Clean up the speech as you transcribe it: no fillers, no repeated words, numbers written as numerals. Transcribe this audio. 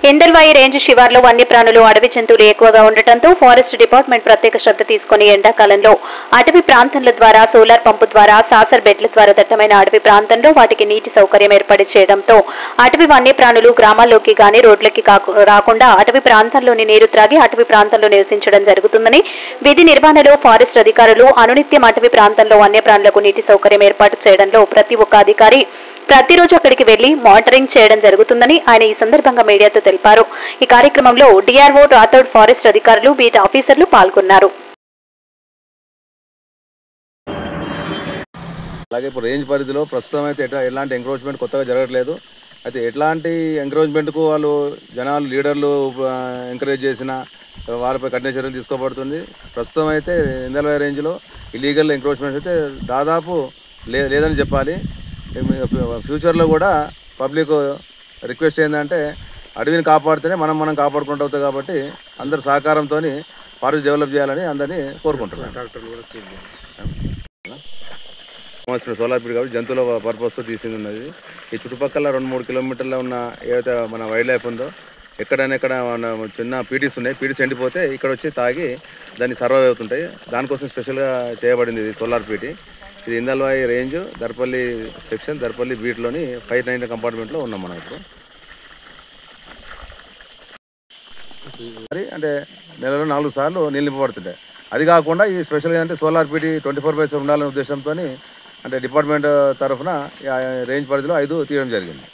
Indalwai range శివార్లో వన్యప్రాణులు అడవి జంతువులు ఎక్కువగా ఉండటంతో ఫారెస్ట్ డిపార్ట్మెంట్ ప్రత్యేక శ్రద్ధ తీసుకుని ఎండాకాలంలో అటవీ ప్రాంతాల ద్వారా సోలార్ పంపు ద్వారా సాసర్ బెడ్ల ద్వారా దట్టమైన అడవి ప్రాంతంలో వాటికి నీటి సౌకర్యం ఏర్పాటు చేయడంతో అటవీ వన్యప్రాణులు గ్రామాల్లోకి గాని రోడ్లకి రాకుండా అటవీ ప్రాంతాల్లోని నీరు త్రాగి అటవీ ప్రాంతంలో నివసించడం జరుగుతుందని విధి నిర్వహణలో ఫారెస్ట్ అధికారులు అనునిత్యం అటవీ ప్రాంతంలో వన్యప్రాణులకు నీటి సౌకర్యం ఏర్పాటు చేయడంలో ప్రతి ఒక్క అధికారి ప్రతిరోజు అక్కడికి వెళ్లి మానిటరింగ్ చేయడం జరుగుతుందని ఆయన ఈ సందర్భంగా మీడియాతో తెలిపారు. ఈ కార్యక్రమంలో డిఆర్ఓ రాథోడ్ ఫారెస్ట్ అధికారులు బీట్ ఆఫీసర్లు పాల్గొన్నారు. అలాగే ఇప్పుడు రేంజ్ పరిధిలో ప్రస్తుతం అయితే ఎలాంటి ఎంక్రోచ్మెంట్ కొత్తగా జరగట్లేదు. అయితే ఎట్లాంటి ఎంకరేజ్మెంట్కు వాళ్ళు జనాలు లీడర్లు ఎంకరేజ్ చేసిన వాళ్ళపై కఠిన చర్యలు తీసుకోబడుతుంది. ప్రస్తుతం అయితే ఇందల్వాయి రేంజ్లో ఇల్లీగల్ ఎంక్రోచ్మెంట్స్ అయితే దాదాపు లేదని చెప్పాలి. ఫ్యూచర్లో కూడా పబ్లిక్ రిక్వెస్ట్ ఏంటంటే అడవిని కాపాడితేనే మనం కాపాడుకుంటూ అవుతాం కాబట్టి అందరి సహకారంతో ఫారెస్ట్ డెవలప్ చేయాలని అందరినీ కోరుకుంటున్నాం. సోలార్ పీడ్ కాబట్టి జంతువుల పర్పస్తో తీసింది ఉన్నది. ఈ చుట్టుపక్కల 2-3 కిలోమీటర్లో ఉన్న ఏదైతే మన వైల్డ్ లైఫ్ ఉందో ఎక్కడ మన చిన్న పీటీస్ ఉన్నాయి. పీటీస్ ఎండిపోతే ఇక్కడ వచ్చి తాగి దాన్ని సర్వైవ్ అవుతుంటాయి. దానికోసం స్పెషల్గా చేయబడింది ఇది సోలార్ పీటీ. ఇది ఇందల్వాయి రేంజ్ దర్పల్లి సెక్షన్ దర్పల్లి బీట్లోని 590 కంపార్ట్మెంట్లో ఉన్నాం మనం ఇప్పుడు. మరి అంటే నెలలో 4 సార్లు నీళ్ళు నింపబడుతుంటాయి. అది కాకుండా ఈ స్పెషల్గా అంటే సోలార్ పీటీ 24/7 ఉండాలనే ఉద్దేశంతో అంటే డిపార్ట్మెంట్ తరఫున రేంజ్ పరిధిలో 5 తీయడం జరిగింది.